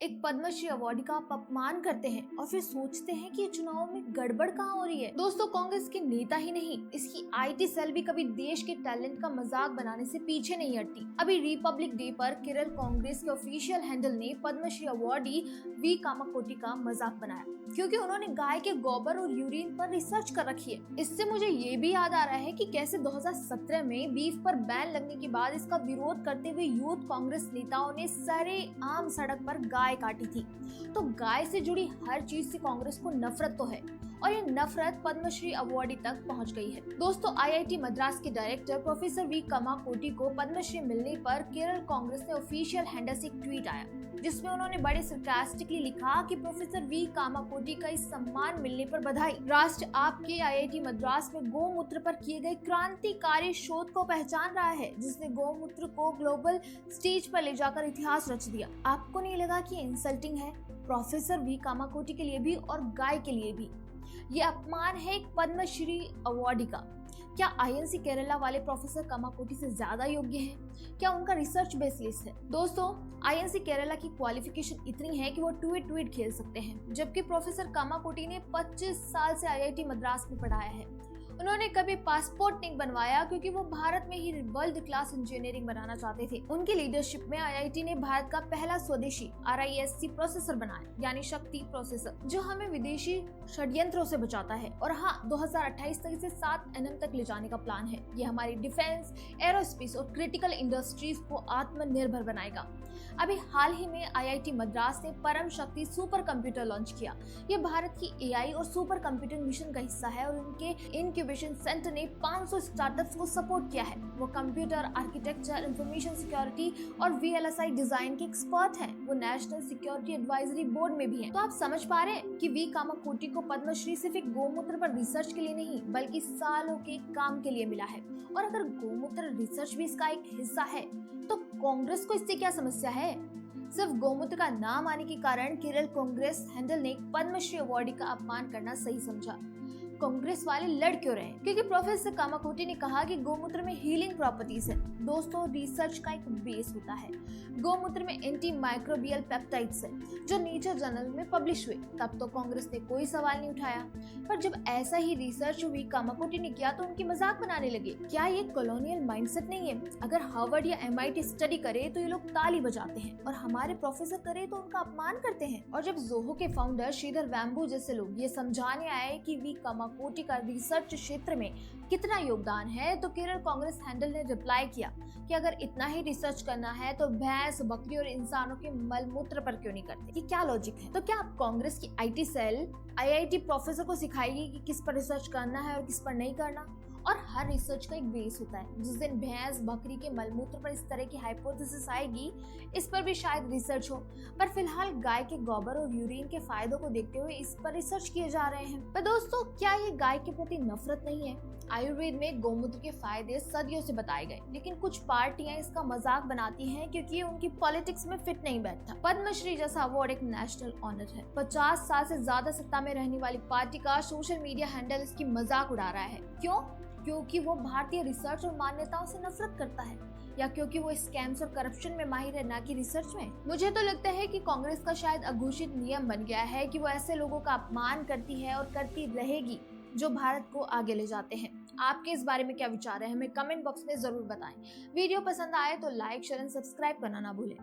एक पद्मश्री अवार्डी का आप अपमान करते हैं और फिर सोचते हैं कि चुनाव में गड़बड़ कहाँ हो रही है। दोस्तों, कांग्रेस के नेता ही नहीं, इसकी आईटी सेल भी कभी देश के टैलेंट का मजाक बनाने से पीछे नहीं हटती। अभी रिपब्लिक डे पर केरल कांग्रेस के ऑफिशियल हैंडल ने पद्मश्री अवार्डी वी कामाकोटी का मजाक बनाया क्योंकि उन्होंने गाय के गोबर और यूरिन पर रिसर्च कर रखी है। इससे मुझे ये भी याद आ रहा है कि कैसे 2017 में बीफ पर बैन लगने के बाद इसका विरोध करते हुए यूथ कांग्रेस नेताओं ने सरेआम सड़क पर गाय काटी थी। तो गाय से जुड़ी हर चीज से कांग्रेस को नफरत तो है और ये नफरत पद्मश्री अवार्डी तक पहुंच गई है। दोस्तों, आईआईटी मद्रास के डायरेक्टर प्रोफेसर वी कामाकोटी को पद्मश्री मिलने पर केरल कांग्रेस ने ऑफिशियल हैंडल से एक ट्वीट आया जिसमें उन्होंने बड़े सरकास्टिकली लिखा कि प्रोफेसर वी कामाकोटी का इस सम्मान मिलने पर बधाई। राष्ट्र आपके आईआईटी मद्रास में गौमूत्र पर किए गए क्रांतिकारी शोध को पहचान रहा है जिसने गौमूत्र को ग्लोबल स्टेज पर ले जाकर इतिहास रच दिया। आपको नहीं लगा कि इंसल्टिंग है? प्रोफेसर वी कामाकोटी के लिए भी और गाय के लिए भी ये अपमान है एक पद्मश्री अवार्डी का। क्या आईएनसी केरला वाले प्रोफेसर कामाकोटी से ज्यादा योग्य हैं? क्या उनका रिसर्च बेसिस है? दोस्तों, आईएनसी केरला की क्वालिफिकेशन इतनी है कि वो ट्वीट खेल सकते हैं, जबकि प्रोफेसर कामाकोटी ने 25 साल से आईआईटी मद्रास में पढ़ाया है। उन्होंने कभी पासपोर्ट नहीं बनवाया क्योंकि वो भारत में ही वर्ल्ड क्लास इंजीनियरिंग बनाना चाहते थे। उनकी लीडरशिप में आईआईटी ने भारत का पहला स्वदेशी RISC प्रोसेसर बनाया, यानी शक्ति प्रोसेसर, जो हमें विदेशी षड्यंत्रों से बचाता है। और हाँ, 2028 तक इसे 7 nm तक ले जाने का प्लान है। ये हमारी डिफेंस, एरोस्पेस और क्रिटिकल इंडस्ट्रीज को आत्मनिर्भर बनाएगा। अभी हाल ही में आईआईटी मद्रास ने परम शक्ति सुपर कंप्यूटर लॉन्च किया। ये भारत की AI और सुपर कंप्यूटिंग मिशन का हिस्सा है और उनके इंक्यूबेशन सेंटर ने 500 स्टार्टअप्स को सपोर्ट किया है। वो कंप्यूटर आर्किटेक्चर, इंफॉर्मेशन सिक्योरिटी और VLSI डिजाइन के एक्सपर्ट हैं। वो नेशनल सिक्योरिटी एडवाइजरी बोर्ड में भी हैं। तो आप समझ पा रहे हैं कि वी कामाकोटी को पद्मश्री सिर्फ एक गौमूत्र पर रिसर्च के लिए नहीं बल्कि सालों के काम के लिए मिला है। और अगर गौमूत्र रिसर्च भी इसका एक हिस्सा है तो कांग्रेस को इससे क्या समस्या है? सिर्फ गौमूत्र का नाम आने के कारण केरल कांग्रेस हैंडल ने पद्मश्री अवार्डी का अपमान करना सही समझा। कांग्रेस वाले लड़ क्यों रहे? क्योंकि प्रोफेसर कामाकोटी ने कहा कि गौमूत्र में हीलिंग प्रॉपर्टीज है। दोस्तों, रिसर्च का एक बेस होता है। गौमूत्र में एंटी माइक्रोबियल पेप्टाइड्स है जो नेचर जर्नल में पब्लिश हुए। तब तो कांग्रेस ने कोई सवाल नहीं उठाया, पर जब ऐसा ही रिसर्च वी कामाकोटी ने किया तो उनकी मजाक बनाने लगे। क्या ये कॉलोनियल माइंडसेट नहीं है? अगर हार्वर्ड या MIT स्टडी करे तो ये लोग ताली बजाते हैं और हमारे प्रोफेसर करे तो उनका अपमान करते हैं। और जब जोहो के फाउंडर श्रीधर वेम्बू जैसे लोग ये समझाने आए कि वी कामाकोटी का रिसर्च क्षेत्र में कितना योगदान है तो केरल कांग्रेस हैंडल ने रिप्लाई किया कि अगर इतना ही रिसर्च करना है तो भैंस, बकरी और इंसानों के मलमूत्र पर क्यों नहीं करते? ये क्या लॉजिक है? तो क्या आप कांग्रेस की आईटी सेल आईआईटी प्रोफेसर को सिखाएगी कि किस पर रिसर्च करना है और किस पर नहीं करना? और हर रिसर्च का एक बेस होता है। जिस दिन भैंस, बकरी के मलमूत्र पर इस तरह की हाइपोथेसिस आएगी, इस पर भी शायद रिसर्च हो। पर फिलहाल गाय के गोबर और यूरिन के फायदों को देखते हुए इस पर रिसर्च किए जा रहे हैं। पर दोस्तों, क्या ये गाय के प्रति नफरत नहीं है? आयुर्वेद में गौमूत्र के फायदे सदियों से बताए गए, लेकिन कुछ पार्टियां इसका मजाक बनाती हैं क्योंकि ये उनकी पॉलिटिक्स में फिट नहीं बैठता। पद्मश्री जैसा अवार्ड एक नेशनल ऑनर है। 50 साल से ज्यादा सत्ता में रहने वाली पार्टी का सोशल मीडिया हैंडल इसकी मजाक उड़ा रहा है। क्यों? क्योंकि वो भारतीय रिसर्च और मान्यताओं से नफरत करता है, या क्योंकि वो स्कैम्स और करप्शन में माहिर है, ना कि रिसर्च में? मुझे तो लगता है कि कांग्रेस का शायद अघोषित नियम बन गया है कि वो ऐसे लोगों का अपमान करती है और करती रहेगी जो भारत को आगे ले जाते हैं। आपके इस बारे में क्या विचार है? हमें कमेंट बॉक्स में जरूर बताएं। वीडियो पसंद आए तो लाइक, शेयर एंड सब्सक्राइब करना ना भूलें।